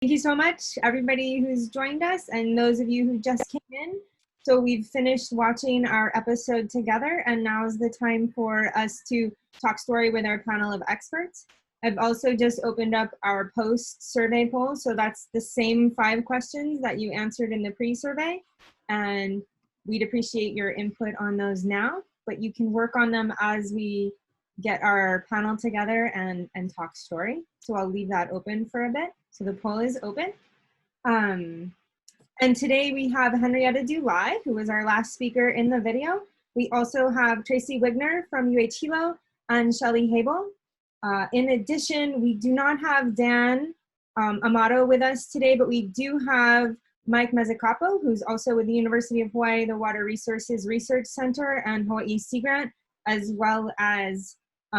Thank you so much, everybody who's joined us and those of you who just came in. So we've finished watching our episode together, and now is the time for us to talk story with our panel of experts. I've also just opened up our post survey poll, so that's the same 5 questions that you answered in the pre-survey, and we'd appreciate your input on those now, but you can work on them as we get our panel together and talk story. So I'll leave that open for a bit. So the poll is open. And today we have Henrietta Dulai, who was our last speaker in the video. We also have Tracy Wiegner from Hilo and Shellie Habel. In addition, we do not have Dan Amato with us today, but we do have Mike Mezzacapo, who's also with the University of Hawaiʻi, the Water Resources Research Center and Hawaiʻi Sea Grant, as well as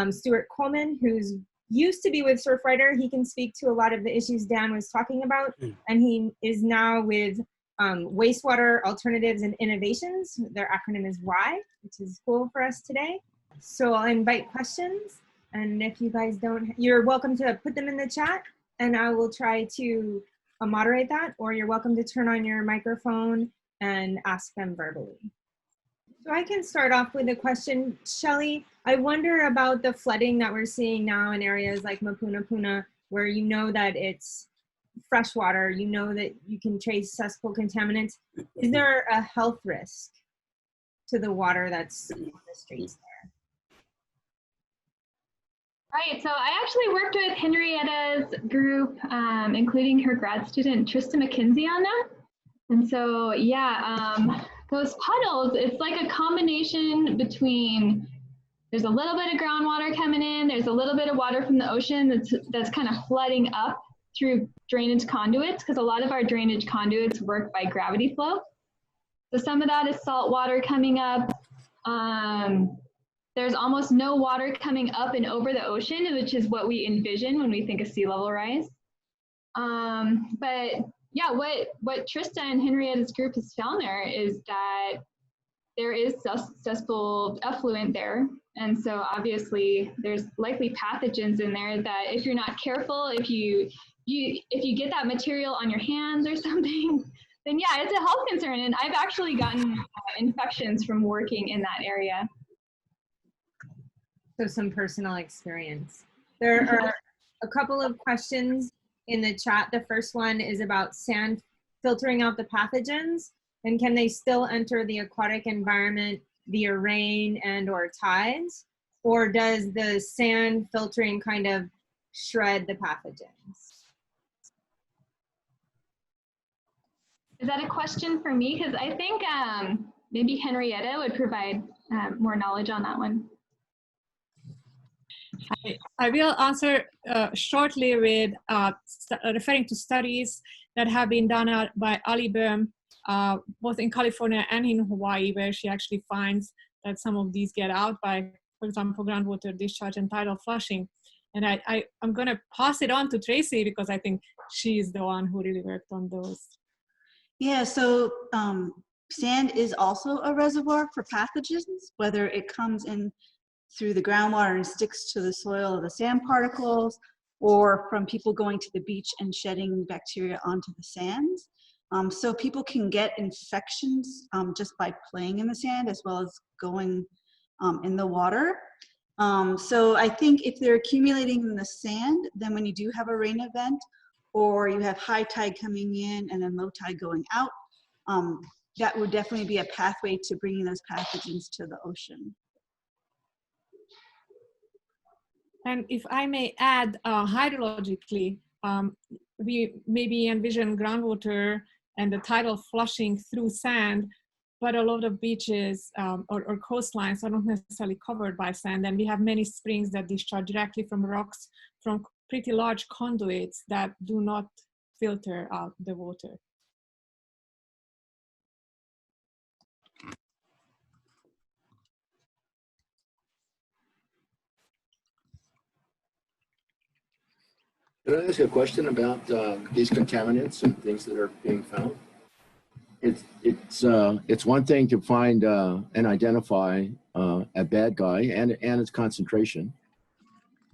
Stuart Coleman, who's used to be with Surfrider. He can speak to a lot of the issues Dan was talking about, and he is now with Wastewater Alternatives and Innovations. Their acronym is Y, which is cool for us today. So I'll invite questions, and if you guys don't, you're welcome to put them in the chat, and I will try to moderate that, or you're welcome to turn on your microphone and ask them verbally. So I can start off with a question. Shellie, I wonder about the flooding that we're seeing now in areas like Mapunapuna, where you know that it's fresh water, you know that you can trace cesspool contaminants. Is there a health risk to the water that's on the streets there? Right, so I actually worked with Henrietta's group, including her grad student, Trista McKinsey, on that. And so, yeah, those puddles, it's like a combination between, there's a little bit of groundwater coming in, there's a little bit of water from the ocean that's kind of flooding up through drainage conduits, because a lot of our drainage conduits work by gravity flow. So some of that is salt water coming up. There's almost no water coming up and over the ocean, which is what we envision when we think of sea level rise. But yeah, what Trista and Henrietta's group has found there is that there is cesspool effluent there. And so obviously there's likely pathogens in there that if you're not careful, if you get that material on your hands or something, then yeah, it's a health concern. And I've actually gotten infections from working in that area. So some personal experience. There are a couple of questions in the chat. The first one is about sand filtering out the pathogens, and can they still enter the aquatic environment via rain and or tides, or does the sand filtering kind of shred the pathogens? Is that a question for me? Because I think maybe Henrietta would provide more knowledge on that one. I will answer shortly with referring to studies that have been done by Ali Boehm, both in California and in Hawaii, where she actually finds that some of these get out by, for example, groundwater discharge and tidal flushing. And I'm going to pass it on to Tracy because I think she's the one who really worked on those. Yeah, so sand is also a reservoir for pathogens, whether it comes in through the groundwater and sticks to the soil of the sand particles, or from people going to the beach and shedding bacteria onto the sands. So people can get infections just by playing in the sand as well as going in the water. So I think if they're accumulating in the sand, then when you do have a rain event, or you have high tide coming in and then low tide going out, that would definitely be a pathway to bringing those pathogens to the ocean. And if I may add, hydrologically, we maybe envision groundwater and the tidal flushing through sand, but a lot of beaches or coastlines are not necessarily covered by sand. And we have many springs that discharge directly from rocks, from pretty large conduits that do not filter out the water. Can I ask a question about these contaminants and things that are being found? It's one thing to find and identify a bad guy and its concentration,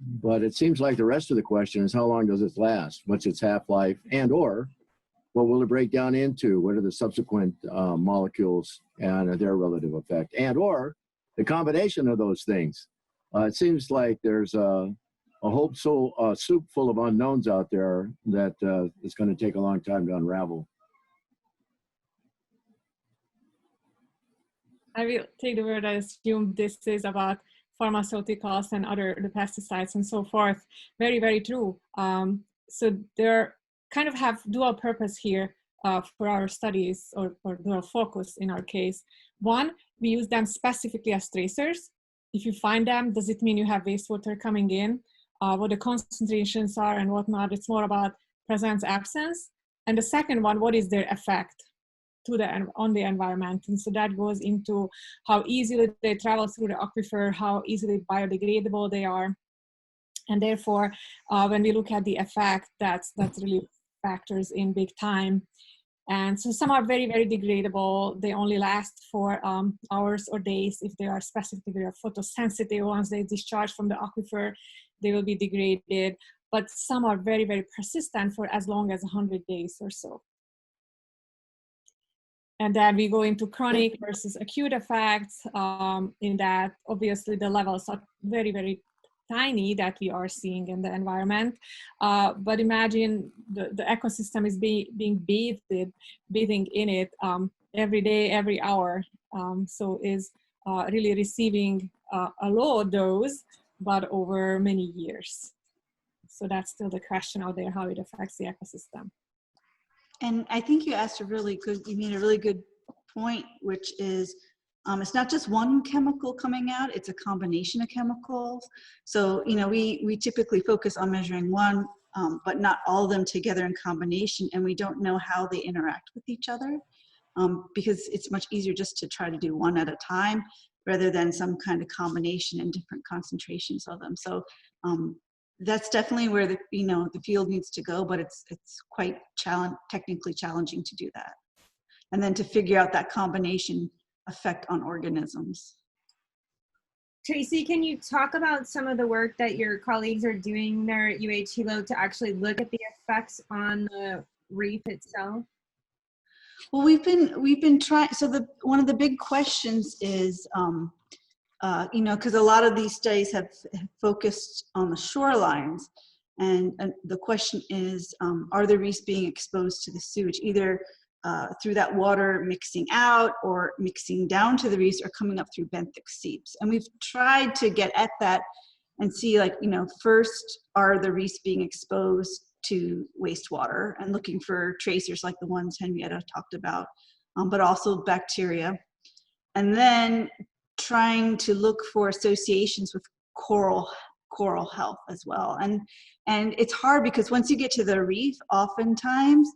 But it seems like the rest of the question is how long does it last? What's its half-life? And or what will it break down into? What are the subsequent molecules and their relative effect? And or the combination of those things. It seems like there's a whole soup full of unknowns out there that is going to take a long time to unravel. I will take the word. I assume this is about pharmaceuticals and the pesticides and so forth. Very, very true. So they're kind of have dual purpose here for our studies, or dual focus in our case. One, we use them specifically as tracers. If you find them, does it mean you have wastewater coming in? What the concentrations are and whatnot. It's more about presence, absence. And the second one, what is their effect on the environment? And so that goes into how easily they travel through the aquifer, how easily biodegradable they are. And therefore, when we look at the effect, that's really factors in big time. And so some are very, very degradable. They only last for hours or days. If they are specifically photosensitive, once they discharge from the aquifer, they will be degraded. But some are very, very persistent for as long as 100 days or so. And then we go into chronic versus acute effects in that obviously the levels are very, very tiny that we are seeing in the environment. But imagine the ecosystem is being bathing in it every day, every hour. So is really receiving a low dose, but over many years. So that's still the question out there, how it affects the ecosystem. And I think you made a really good point, which is it's not just one chemical coming out, it's a combination of chemicals. So, we typically focus on measuring one, but not all of them together in combination, and we don't know how they interact with each other because it's much easier just to try to do one at a time rather than some kind of combination and different concentrations of them. So that's definitely where the field needs to go, but it's quite technically challenging to do that, and then to figure out that combination effect on organisms. Tracy, can you talk about some of the work that your colleagues are doing there at Hilo to actually look at the effects on the reef itself? Well, we've been trying. So one of the big questions is, because a lot of these studies have focused on the shorelines, and the question is, are the reefs being exposed to the sewage, either through that water mixing out or mixing down to the reefs or coming up through benthic seeps? And we've tried to get at that and see, first, are the reefs being exposed to wastewater, and looking for tracers like the ones Henrietta talked about, but also bacteria. And then trying to look for associations with coral health as well. And it's hard because once you get to the reef, oftentimes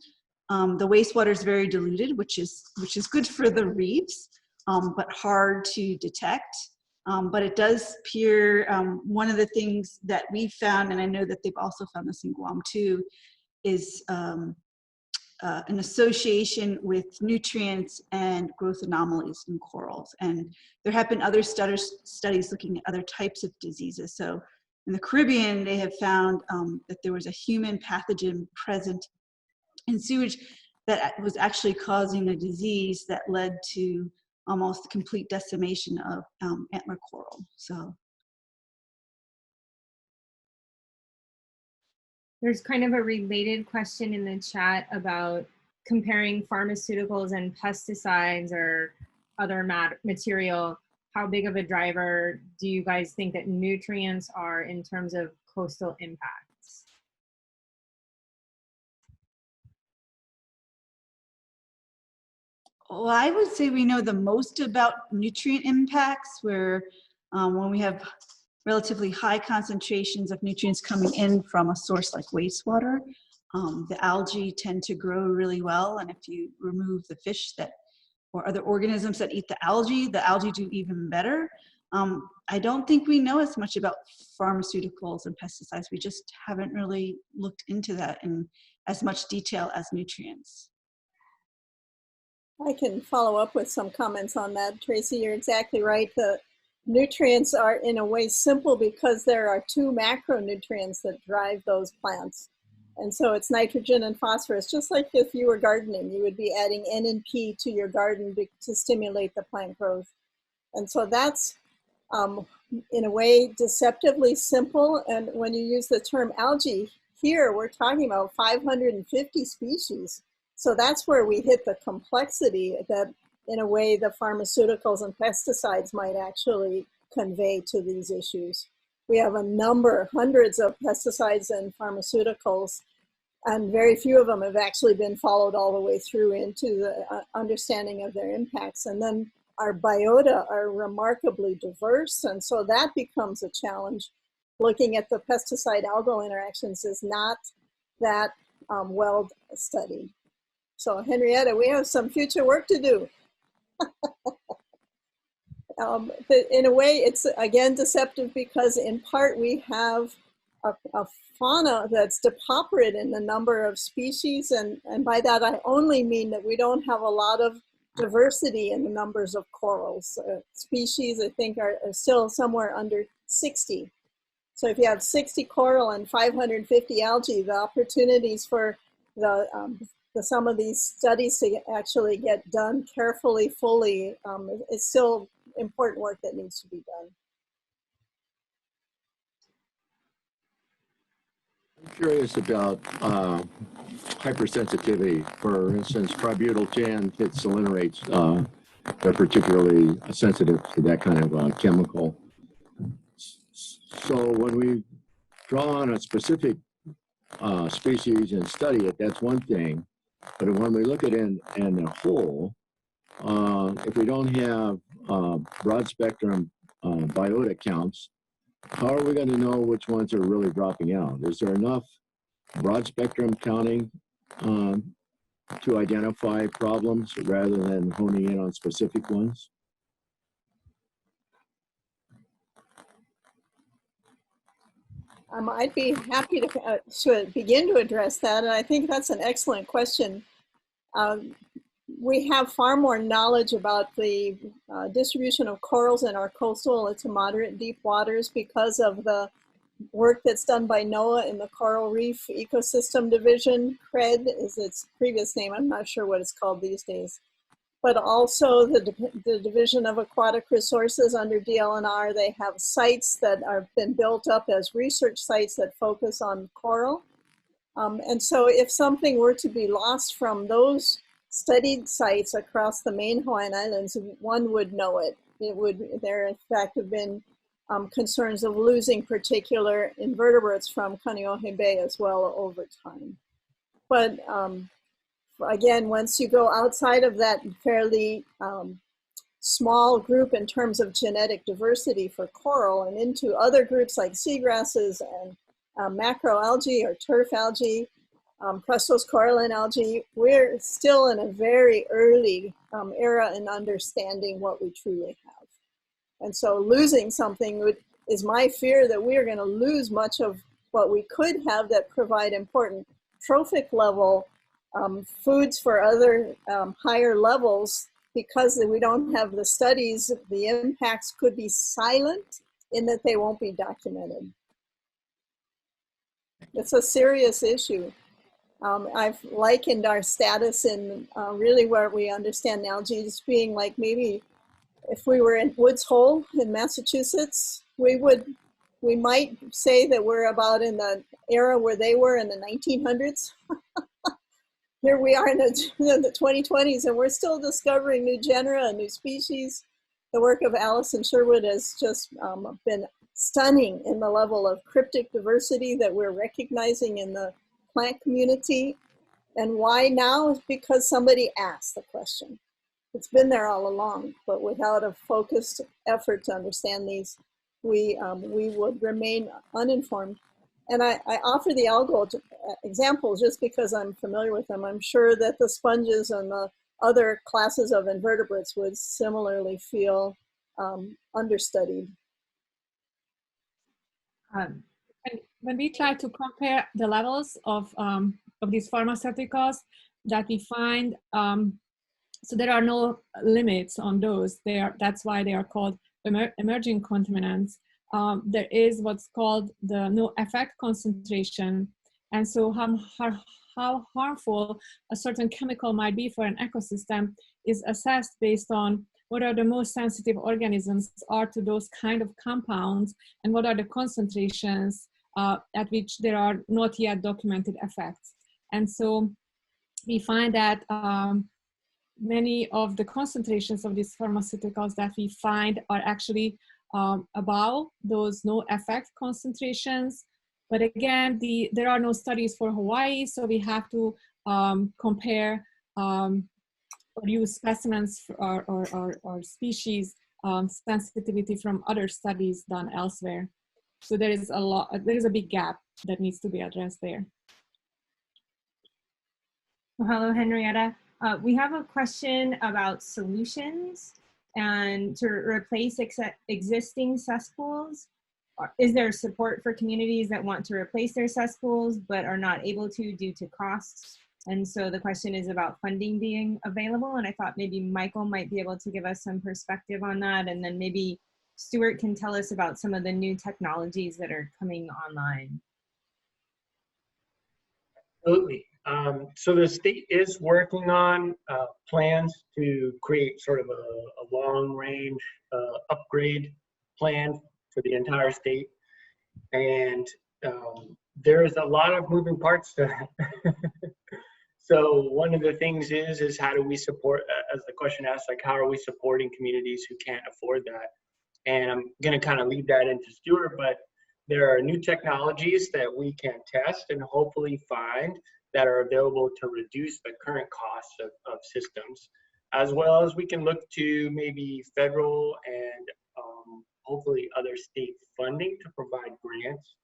the wastewater is very diluted, which is good for the reefs, but hard to detect. But it does appear, one of the things that we found, and I know that they've also found this in Guam too, is an association with nutrients and growth anomalies in corals. And there have been other studies looking at other types of diseases. So in the Caribbean, they have found that there was a human pathogen present in sewage that was actually causing a disease that led to almost complete decimation of antler coral. So there's kind of a related question in the chat about comparing pharmaceuticals and pesticides or other material. How big of a driver do you guys think that nutrients are in terms of coastal impacts? Well, I would say we know the most about nutrient impacts, where when we have relatively high concentrations of nutrients coming in from a source like wastewater, the algae tend to grow really well. And if you remove the fish or other organisms that eat the algae do even better. I don't think we know as much about pharmaceuticals and pesticides. We just haven't really looked into that in as much detail as nutrients. I can follow up with some comments on that, Tracy. You're exactly right. nutrients are in a way simple because there are two macronutrients that drive those plants. And so it's nitrogen and phosphorus, just like if you were gardening, you would be adding N and P to your garden to stimulate the plant growth. And so that's, in a way, deceptively simple. And when you use the term algae, here we're talking about 550 species. So that's where we hit the complexity that, in a way, the pharmaceuticals and pesticides might actually convey to these issues. We have a number, hundreds of pesticides and pharmaceuticals, and very few of them have actually been followed all the way through into the understanding of their impacts. And then our biota are remarkably diverse, and so that becomes a challenge. Looking at the pesticide-algal interactions is not that well studied. So Henrietta, we have some future work to do. In a way, it's again deceptive because in part we have a fauna that's depauperate in the number of species, and by that I only mean that we don't have a lot of diversity in the numbers of corals. Species, I think, are still somewhere under 60. So if you have 60 coral and 550 algae, the opportunities for some of these studies to actually get done carefully, fully, is still important work that needs to be done. I'm curious about hypersensitivity. For instance, tributyltan hexalinerates, they're particularly sensitive to that kind of chemical. So when we draw on a specific species and study it, that's one thing. But when we look at it in a whole, if we don't have broad spectrum biota counts, how are we going to know which ones are really dropping out? Is there enough broad spectrum counting to identify problems rather than honing in on specific ones? I'd be happy to begin to address that, and I think that's an excellent question. We have far more knowledge about the distribution of corals in our coastal to moderate deep waters because of the work that's done by NOAA in the Coral Reef Ecosystem Division. CRED is its previous name. I'm not sure what it's called these days. But also the Division of Aquatic Resources under DLNR. They have sites that have been built up as research sites that focus on coral. And so if something were to be lost from those studied sites across the main Hawaiian Islands, one would know it. There in fact have been concerns of losing particular invertebrates from Kaneohe Bay as well over time. But again, once you go outside of that fairly small group in terms of genetic diversity for coral and into other groups like seagrasses and macroalgae or turf algae, crustose coralline algae, we're still in a very early era in understanding what we truly have. And so losing something is my fear that we are going to lose much of what we could have that provide important trophic level foods for other higher levels, because we don't have the studies. The impacts could be silent in that they won't be documented. It's a serious issue. I've likened our status in really where we understand algae as being like maybe if we were in Woods Hole in Massachusetts, we might say that we're about in the era where they were in the 1900s. Here we are in the 2020s, and we're still discovering new genera and new species. The work of Alison Sherwood has just been stunning in the level of cryptic diversity that we're recognizing in the plant community. And why now? Because somebody asked the question. It's been there all along, but without a focused effort to understand these, we would remain uninformed. And I offer the algal examples just because I'm familiar with them. I'm sure that the sponges and the other classes of invertebrates would similarly feel understudied. And when we try to compare the levels of these pharmaceuticals that we find, so there are no limits on those. That's why they are called emerging contaminants, there is what's called the no effect concentration. And so how harmful a certain chemical might be for an ecosystem is assessed based on what are the most sensitive organisms are to those kind of compounds, and what are the concentrations at which there are not yet documented effects. And so we find that many of the concentrations of these pharmaceuticals that we find are actually above those no effect concentrations. But again, there are no studies for Hawaii, so we have to compare or use specimens or species sensitivity from other studies done elsewhere. So there is a big gap that needs to be addressed there. Well, hello, Henrietta. We have a question about solutions and to replace existing cesspools. Is there support for communities that want to replace their cesspools but are not able to due to costs? And so the question is about funding being available. And I thought maybe Michael might be able to give us some perspective on that. And then maybe Stuart can tell us about some of the new technologies that are coming online. Absolutely. So the state is working on plans to create sort of a long range upgrade plan for the entire state. And there's a lot of moving parts to that. So one of the things is how do we support, as the question asks, like how are we supporting communities who can't afford that? And I'm going to kind of leave that into Stuart, but there are new technologies that we can test and hopefully find that are available to reduce the current costs of systems, as well as we can look to maybe federal and hopefully other state funding to provide grants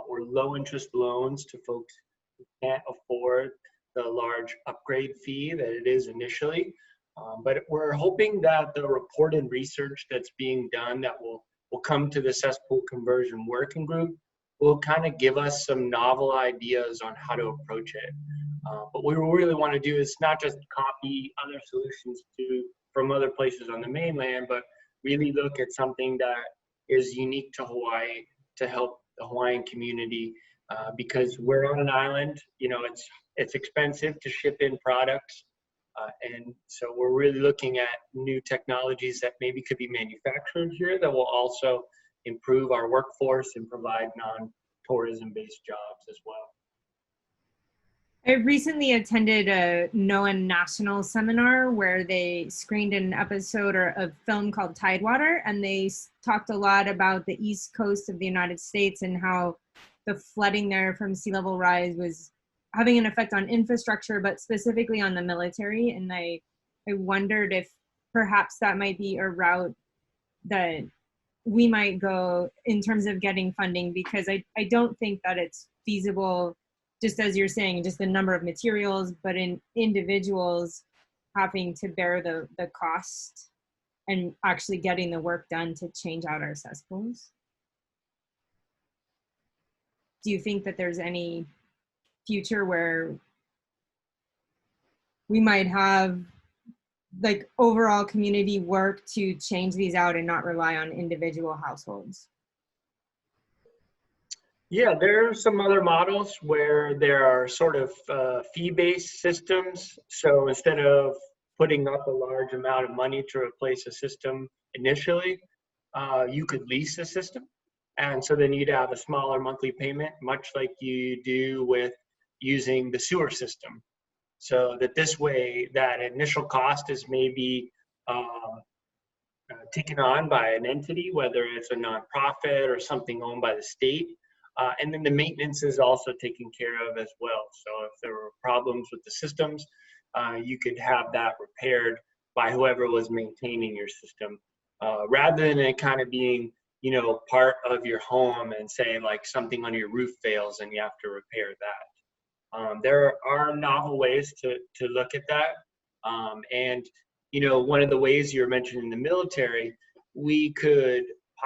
or low interest loans to folks who can't afford the large upgrade fee that it is initially. But we're hoping that the reported research that's being done that will come to the cesspool conversion working group will kind of give us some novel ideas on how to approach it. But what we really want to do is not just copy other solutions from other places on the mainland, but really look at something that is unique to Hawaii to help the Hawaiian community because we're on an island. You know, it's expensive to ship in products. And so we're really looking at new technologies that maybe could be manufactured here that will also improve our workforce and provide non-tourism based jobs as well. I recently attended a NOAA national seminar where they screened an episode or a film called Tidewater, and they talked a lot about the East Coast of the United States and how the flooding there from sea level rise was having an effect on infrastructure, but specifically on the military. And I wondered if perhaps that might be a route that we might go in terms of getting funding, because I don't think that it's feasible, just as you're saying, just the number of materials, but in individuals having to bear the cost and actually getting the work done to change out our cesspools. Do you think that there's any future where we might have like overall community work to change these out and not rely on individual households? Yeah, there are some other models where there are sort of fee-based systems. So instead of putting up a large amount of money to replace a system initially, you could lease a system. And so then you'd have a smaller monthly payment, much like you do with using the sewer system. So that this way, that initial cost is maybe taken on by an entity, whether it's a nonprofit or something owned by the state. And then the maintenance is also taken care of as well. So if there were problems with the systems, you could have that repaired by whoever was maintaining your system, rather than it kind of being, you know, part of your home and say like something on your roof fails and you have to repair that. There are novel ways to look at that. And, you know, one of the ways you're mentioning the military, we could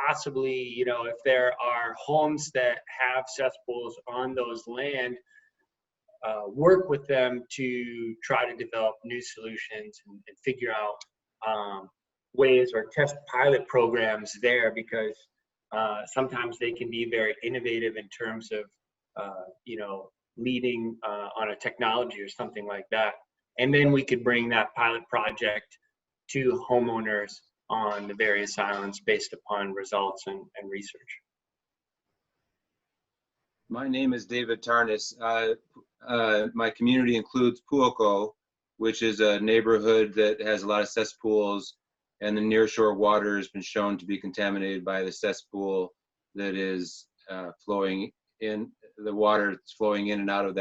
possibly, you know, if there are homes that have cesspools on those land, work with them to try to develop new solutions and figure out ways or test pilot programs there, because sometimes they can be very innovative in terms of, you know, leading on a technology or something like that. And then we could bring that pilot project to homeowners on the various islands based upon results and research. My name is David Tarnas. My community includes Puoko, which is a neighborhood that has a lot of cesspools, and the nearshore water has been shown to be contaminated by the cesspool that is flowing in, the water that's flowing in and out of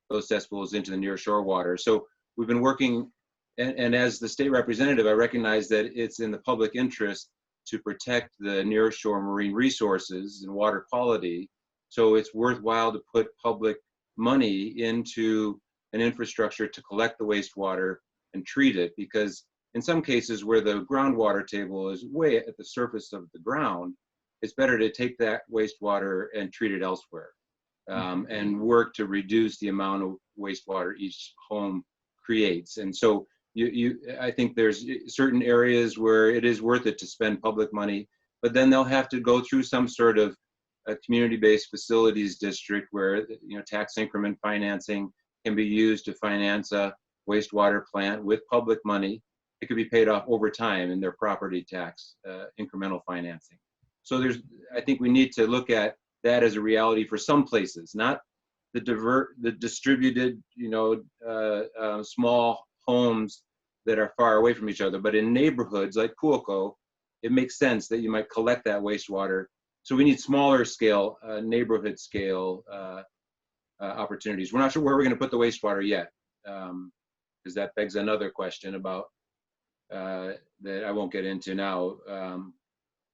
those cesspools into the nearshore water. So we've been working, and as the state representative, I recognize that it's in the public interest to protect the nearshore marine resources and water quality. So it's worthwhile to put public money into an infrastructure to collect the wastewater and treat it, because in some cases where the groundwater table is way at the surface of the ground, it's better to take that wastewater and treat it elsewhere, and work to reduce the amount of wastewater each home creates. And so I think there's certain areas where it is worth it to spend public money, but then they'll have to go through some sort of a community-based facilities district where, you know, tax increment financing can be used to finance a wastewater plant with public money. It could be paid off over time in their property tax incremental financing. So I think we need to look at that as a reality for some places, not the distributed, you know, small homes that are far away from each other, but in neighborhoods like Puoko, it makes sense that you might collect that wastewater. So we need smaller scale, neighborhood scale opportunities. We're not sure where we're going to put the wastewater yet, because that begs another question about that I won't get into now.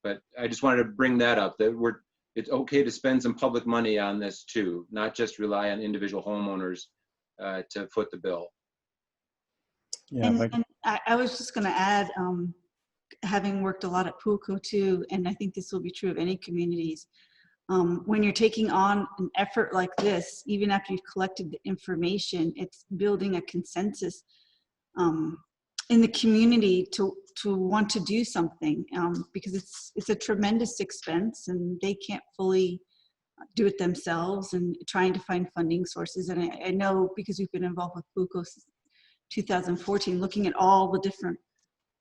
But I just wanted to bring that up, that it's okay to spend some public money on this too, not just rely on individual homeowners to foot the bill. Yeah, and I was just going to add, having worked a lot at Puoko too, and I think this will be true of any communities, when you're taking on an effort like this, even after you've collected the information, it's building a consensus in the community to want to do something, because it's a tremendous expense and they can't fully do it themselves, and trying to find funding sources. And I know, because we've been involved with Puoko since 2014, looking at all the different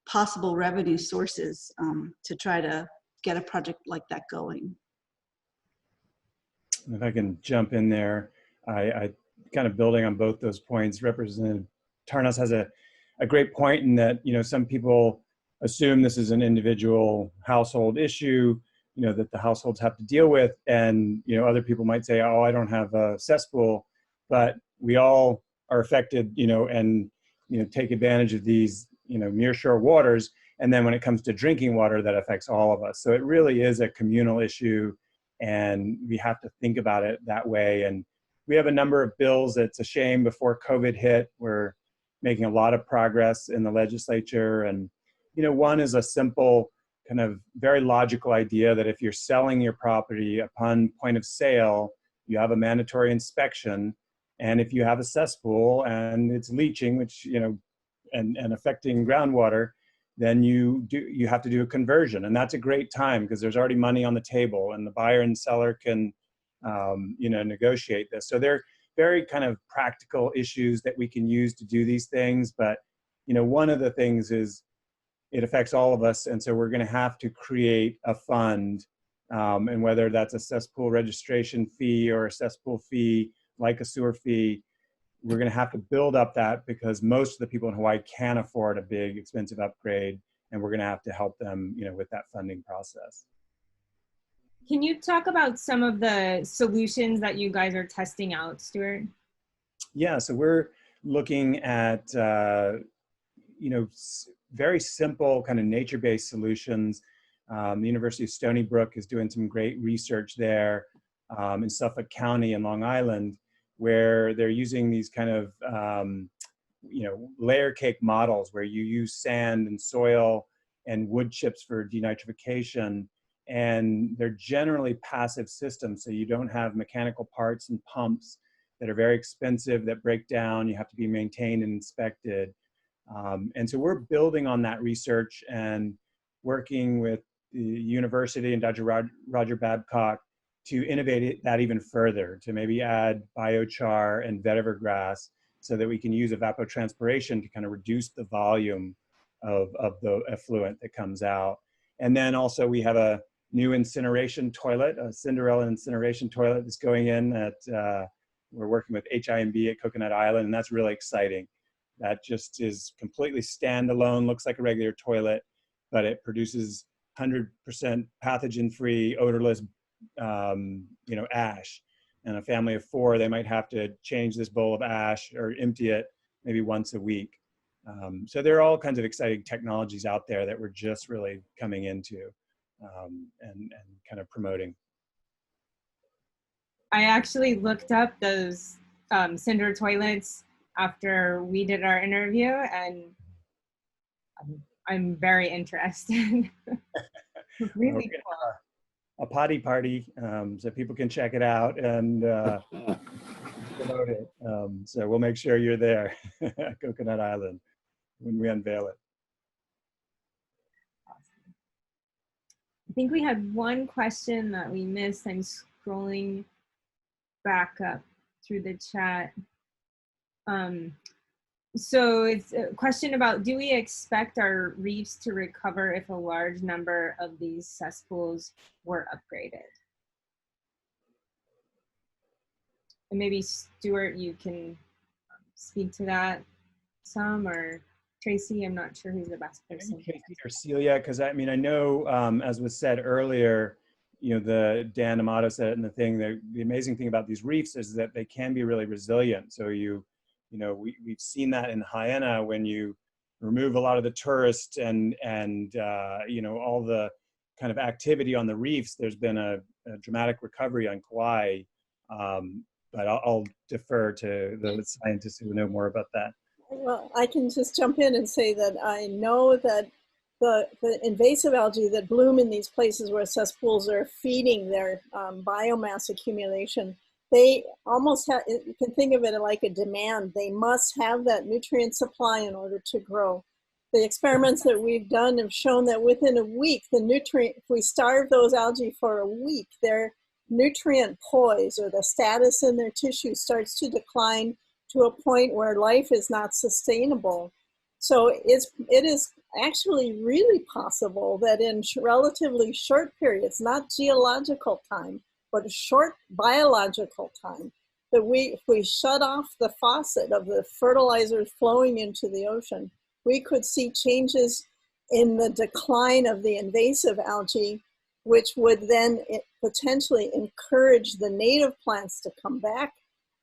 possible revenue sources to try to get a project like that going. If I can jump in there, I kind of building on both those points. Representative Tarnas has a great point in that, you know, some people assume this is an individual household issue, you know, that the households have to deal with, and, you know, other people might say, oh, I don't have a cesspool, but we all are affected, you know, and, you know, take advantage of these, you know, nearshore waters. And then when it comes to drinking water, that affects all of us. So it really is a communal issue, and we have to think about it that way. And we have a number of bills. It's a shame before COVID hit, we're making a lot of progress in the legislature. And, you know, one is a simple kind of very logical idea that if you're selling your property upon point of sale, you have a mandatory inspection. And if you have a cesspool and it's leaching, which, you know, and affecting groundwater, then you have to do a conversion. And that's a great time, because there's already money on the table and the buyer and seller can, you know, negotiate this. So they're very kind of practical issues that we can use to do these things. But, you know, one of the things is it affects all of us. And so we're going to have to create a fund, and whether that's a cesspool registration fee or a cesspool fee, like a sewer fee, we're going to have to build up that, because most of the people in Hawaii can't afford a big, expensive upgrade, and we're going to have to help them, you know, with that funding process. Can you talk about some of the solutions that you guys are testing out, Stuart? Yeah, so we're looking at, you know, very simple kind of nature-based solutions. The University of Stony Brook is doing some great research there in Suffolk County and Long Island, where they're using these kind of, you know, layer cake models where you use sand and soil and wood chips for denitrification. And they're generally passive systems, so you don't have mechanical parts and pumps that are very expensive, that break down, you have to be maintained and inspected. And so we're building on that research and working with the university and Dr. Roger Babcock to innovate that even further, to maybe add biochar and vetiver grass so that we can use evapotranspiration to kind of reduce the volume of the effluent that comes out. And then also we have a new incineration toilet, a Cinderella incineration toilet that's going in at, we're working with HIMB at Coconut Island, and that's really exciting. That just is completely standalone, looks like a regular toilet, but it produces 100% pathogen-free, odorless, ash. And a family of 4, they might have to change this bowl of ash or empty it maybe once a week. So there are all kinds of exciting technologies out there that we're just really coming into and kind of promoting. I actually looked up those cinder toilets after we did our interview, and I'm very interested. Really cool. A potty party, so people can check it out and promote it. So we'll make sure you're there at Coconut Island when we unveil it. Awesome. I think we had one question that we missed. I'm scrolling back up through the chat. So it's a question about, do we expect our reefs to recover if a large number of these cesspools were upgraded? And maybe Stuart, you can speak to that some, or Tracy, I'm not sure who's the best person. Tracy or Celia, because I mean, I know, as was said earlier, the Dan Amato said it in the thing, the amazing thing about these reefs is that they can be really resilient. So we've seen that in Hyanna when you remove a lot of the tourists and all the kind of activity on the reefs, there's been a dramatic recovery on Kauai. But I'll defer to the scientists who know more about that. Well, I can just jump in and say that I know that the invasive algae that bloom in these places where cesspools are feeding their biomass accumulation, they almost have, you can think of it like a demand. They must have that nutrient supply in order to grow. The experiments that we've done have shown that within a week, if we starve those algae for a week, their nutrient poise, or the status in their tissue, starts to decline to a point where life is not sustainable. So it is actually really possible that in relatively short periods, not geological time, but a short biological time, that if we shut off the faucet of the fertilizers flowing into the ocean, we could see changes in the decline of the invasive algae, which would then potentially encourage the native plants to come back.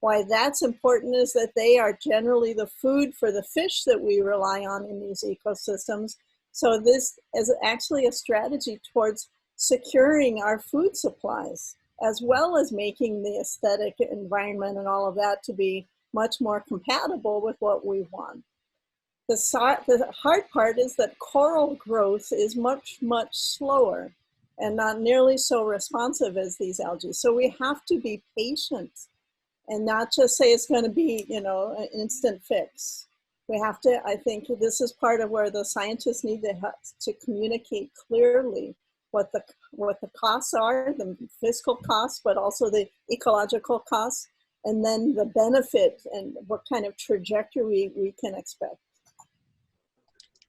Why that's important is that they are generally the food for the fish that we rely on in these ecosystems. So this is actually a strategy towards securing our food supplies, as well as making the aesthetic environment and all of that to be much more compatible with what we want. The hard part is that coral growth is much, much slower and not nearly so responsive as these algae. So we have to be patient and not just say it's going to be, an instant fix. We have to, I think this is part of where the scientists need to communicate clearly what the costs are, the fiscal costs, but also the ecological costs, and then the benefit and what kind of trajectory we can expect.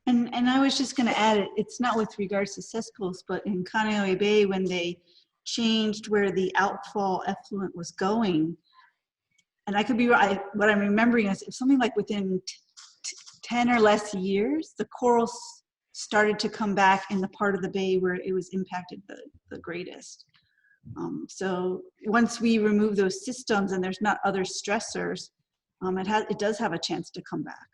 And I was just going to add, it's not with regards to cesspools, but in Kaneohe Bay, when they changed where the outfall effluent was going, and I could be right, what I'm remembering is something like within 10 or less years, the corals started to come back in the part of the bay where it was impacted the greatest. So once we remove those systems and there's not other stressors, it does have a chance to come back.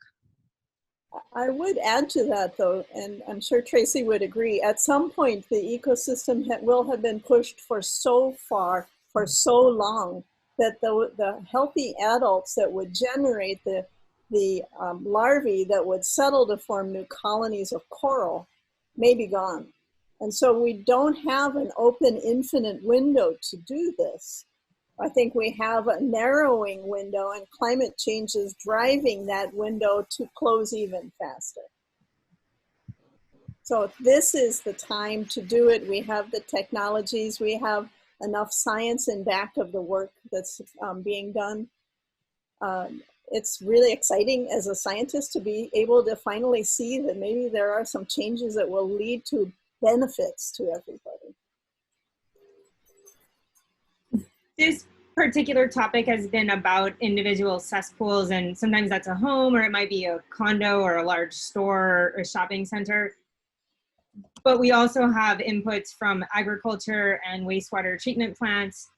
I would add to that, though, and I'm sure Tracy would agree, at some point the ecosystem will have been pushed for so far, for so long, that the healthy adults that would generate the larvae that would settle to form new colonies of coral may be gone. And so we don't have an open infinite window to do this. I think we have a narrowing window, and climate change is driving that window to close even faster. So this is the time to do it. We have the technologies, we have enough science in back of the work that's being done. It's really exciting as a scientist to be able to finally see that maybe there are some changes that will lead to benefits to everybody. This particular topic has been about individual cesspools, and sometimes that's a home, or it might be a condo or a large store or a shopping center. But we also have inputs from agriculture and wastewater treatment plants.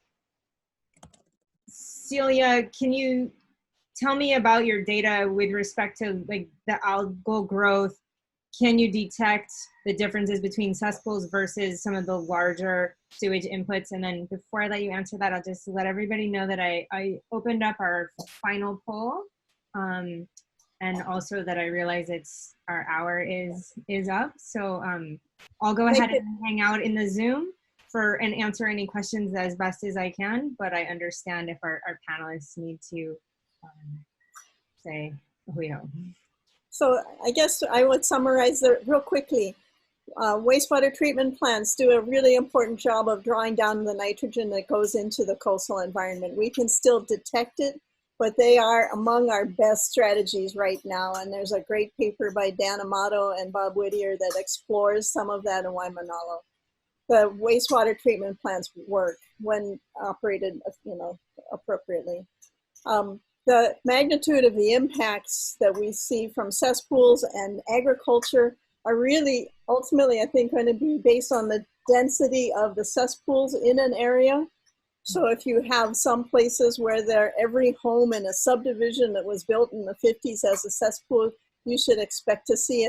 Celia, can you tell me about your data with respect to like the algal growth? Can you detect the differences between cesspools versus some of the larger sewage inputs? And then before I let you answer that, I'll just let everybody know that I opened up our final poll, and also that I realize our hour is up. So I'll go ahead and hang out in the Zoom and answer any questions as best as I can, but I understand if our panelists need to say Hilo. So I guess I would summarize that real quickly. Wastewater treatment plants do a really important job of drawing down the nitrogen that goes into the coastal environment. We can still detect it, but they are among our best strategies right now. And there's a great paper by Dan Amato and Bob Whittier that explores some of that in Waimanalo. The wastewater treatment plants work when operated, appropriately. The magnitude of the impacts that we see from cesspools and agriculture are really ultimately, I think, going to be based on the density of the cesspools in an area. So if you have some places where every home in a subdivision that was built in the 50s as a cesspool, you should expect to see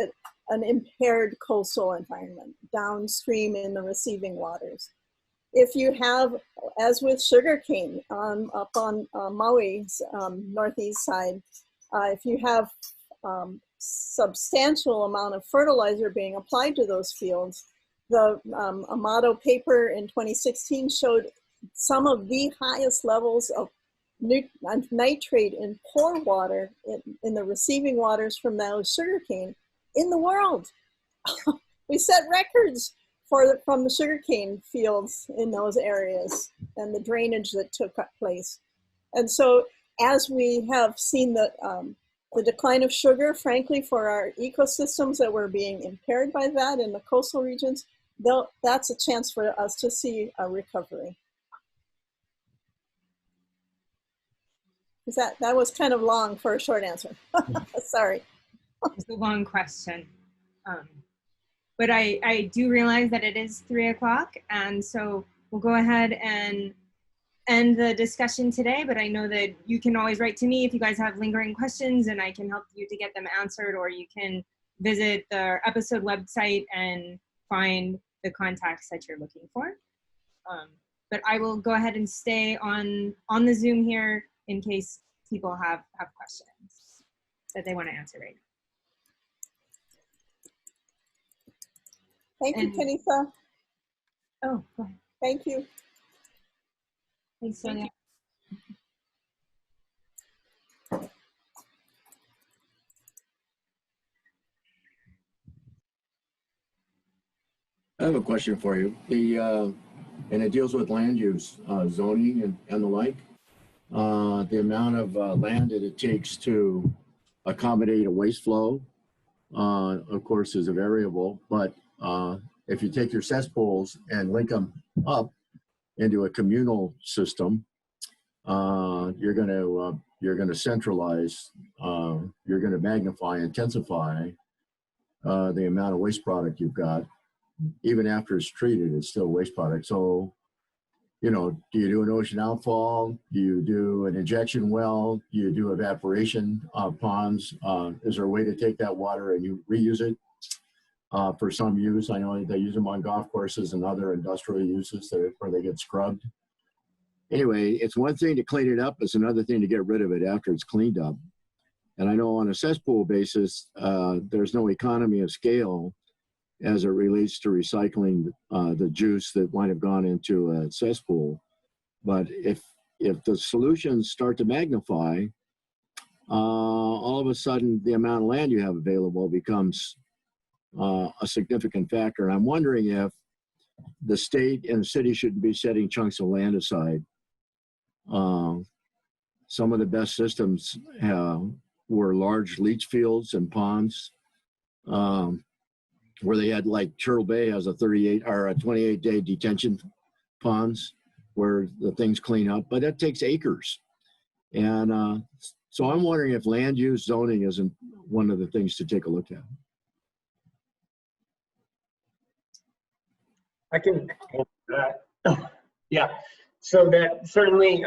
an impaired coastal environment downstream in the receiving waters. If you have, as with sugarcane up on Maui's northeast side, if you have substantial amount of fertilizer being applied to those fields, the Amato paper in 2016 showed some of the highest levels of nitrate in pore water in the receiving waters from those sugarcane in the world. We set records from the sugarcane fields in those areas and the drainage that took place. And so as we have seen the decline of sugar, frankly, for our ecosystems that were being impaired by that in the coastal regions, that's a chance for us to see a recovery. That was kind of long for a short answer. Sorry. It's a long question. But I do realize that it is 3 o'clock, and so we'll go ahead and end the discussion today, but I know that you can always write to me if you guys have lingering questions, and I can help you to get them answered, or you can visit the episode website and find the contacts that you're looking for. But I will go ahead and stay on the Zoom here in case people have questions that they want to answer right now. Thank you, Kenisa. Oh, go ahead. Thank you. Thanks, Sonia. I have a question for you. And it deals with land use, zoning and the like. The amount of land that it takes to accommodate a waste flow, of course, is a variable. But if you take your cesspools and link them up into a communal system, you're going to centralize, you're going to magnify, intensify the amount of waste product you've got. Even after it's treated, it's still waste product. So, do you do an ocean outfall? Do you do an injection well? Do you do evaporation ponds? Is there a way to take that water and you reuse it for some use? I know they use them on golf courses and other industrial uses where they get scrubbed. Anyway, it's one thing to clean it up. It's another thing to get rid of it after it's cleaned up. And I know on a cesspool basis, there's no economy of scale as it relates to recycling the juice that might have gone into a cesspool. But if if the solutions start to magnify, all of a sudden the amount of land you have available becomes a significant factor. And I'm wondering if the state and the city should be setting chunks of land aside. Some of the best systems were large leach fields and ponds, where they had, like Turtle Bay has a 38 or a 28-day detention ponds where the things clean up, but that takes acres. And so I'm wondering if land use zoning isn't one of the things to take a look at. I can answer that. Yeah, so that certainly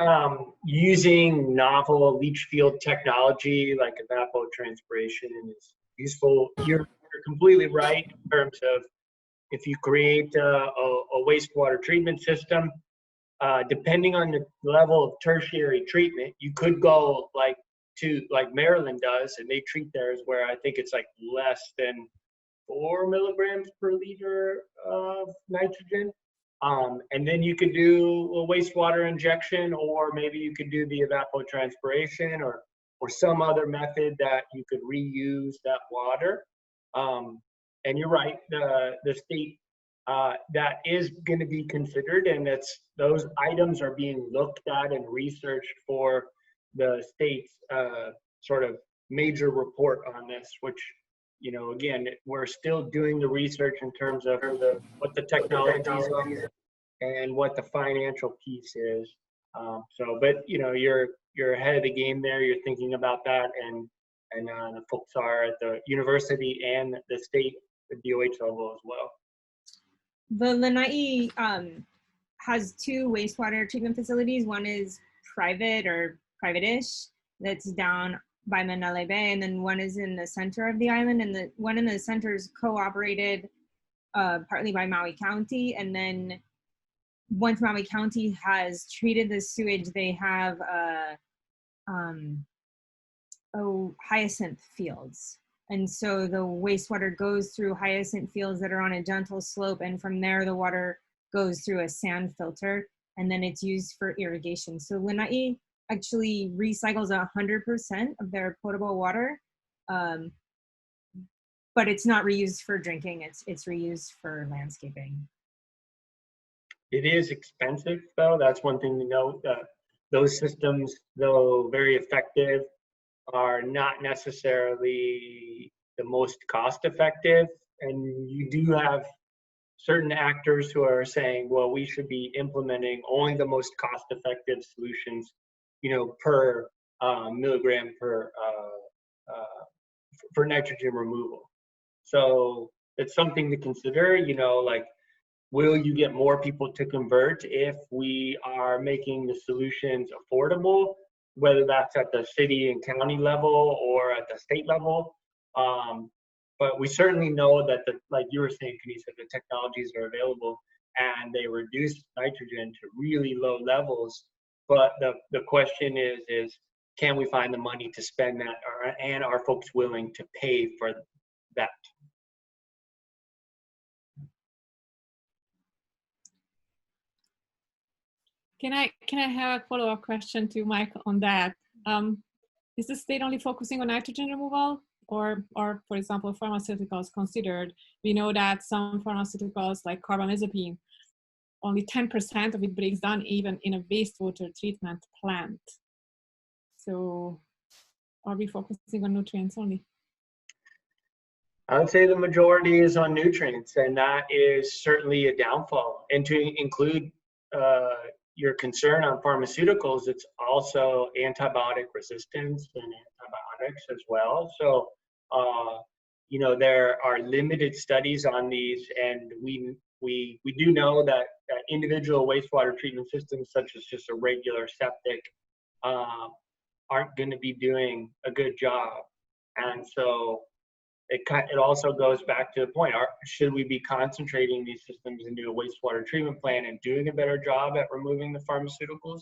using novel leach field technology like evapotranspiration is useful. You're completely right in terms of if you create a wastewater treatment system, depending on the level of tertiary treatment, you could go like Maryland does, and they treat theirs where I think it's like less than 4 milligrams per liter of nitrogen. And then you could do a wastewater injection, or maybe you could do the evapotranspiration or some other method that you could reuse that water. And you're right, the state, that is going to be considered, and those items are being looked at and researched for the state's sort of major report on this, which, you know, again, we're still doing the research in terms of what the technologies are and what the financial piece is. But you know, you're ahead of the game there. You're thinking about that, and the folks are at the university and the state, the DOH level as well. The Lanai has 2 wastewater treatment facilities. One is private or private-ish, that's down by Manele Bay, and then one is in the center of the island, and the one in the center is co-operated partly by Maui County, and then once Maui County has treated the sewage, they have Hyacinth Fields. And so the wastewater goes through Hyacinth Fields that are on a gentle slope, and from there the water goes through a sand filter, and then it's used for irrigation. So Lanai actually recycles 100% of their potable water, but it's not reused for drinking, it's reused for landscaping. It is expensive, though. That's one thing to note. Those systems, though very effective, are not necessarily the most cost-effective. And you do have certain actors who are saying, well, we should be implementing only the most cost-effective solutions, you know, per milligram for nitrogen removal. So it's something to consider, you know, like, will you get more people to convert if we are making the solutions affordable, whether that's at the city and county level or at the state level? But we certainly know that, like you were saying, Kanisa, the technologies are available and they reduce nitrogen to really low levels. But the question is can we find the money to spend that, and are folks willing to pay for that? Can I have a follow-up question to Mike on that? Is the state only focusing on nitrogen removal, or for example, pharmaceuticals considered? We know that some pharmaceuticals like carbamazepine, only 10% of it breaks down even in a wastewater treatment plant. So are we focusing on nutrients only? I would say the majority is on nutrients, and that is certainly a downfall. And to include your concern on pharmaceuticals, it's also antibiotic resistance and antibiotics as well. So, you know, there are limited studies on these, and we do know that individual wastewater treatment systems, such as just a regular septic, aren't going to be doing a good job. And so it also goes back to the point, should we be concentrating these systems into a wastewater treatment plant and doing a better job at removing the pharmaceuticals?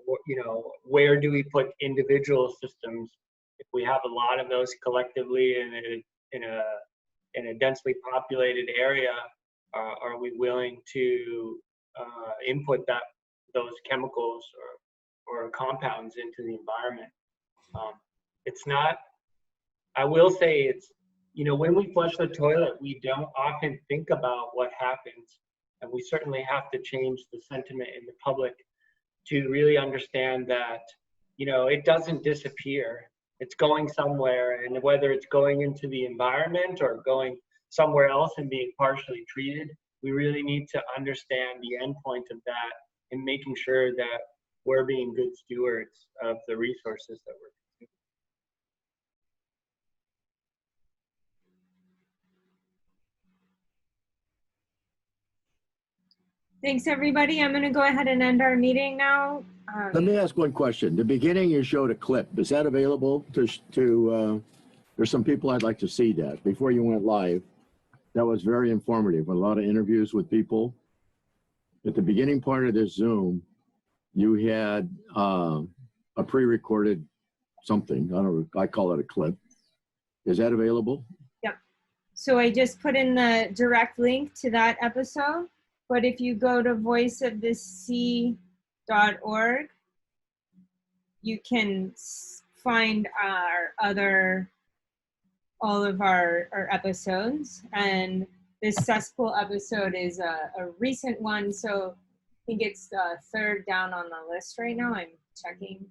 Or, you know, where do we put individual systems? If we have a lot of those collectively in a densely populated area, are we willing to input those chemicals or compounds into the environment. It's not, I will say it's, when we flush the toilet, we don't often think about what happens. And we certainly have to change the sentiment in the public to really understand that, it doesn't disappear. It's going somewhere, and whether it's going into the environment or going somewhere else and being partially treated, we really need to understand the end point of that and making sure that we're being good stewards of the resources that we're consuming. Thanks, everybody. I'm going to go ahead and end our meeting now. Let me ask one question. The beginning, you showed a clip. Is that available there's some people I'd like to see that before you went live. That was very informative. A lot of interviews with people. At the beginning part of this Zoom, you had a pre-recorded something. I don't know, I call it a clip. Is that available? Yep. So I just put in the direct link to that episode. But if you go to voiceofthisea.org, you can find all of our episodes. And this cesspool episode is a recent one, so I think it's the third down on the list right now. I'm checking.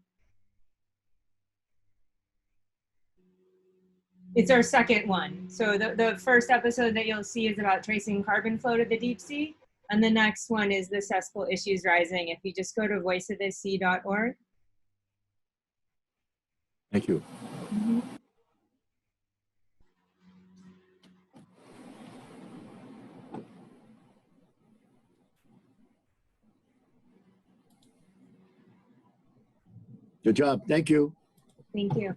It's our second one. So the first episode that you'll see is about tracing carbon flow to the deep sea. And the next one is the cesspool issues rising. If you just go to voiceofthisea.org. Thank you. Mm-hmm. Good job. Thank you. Thank you.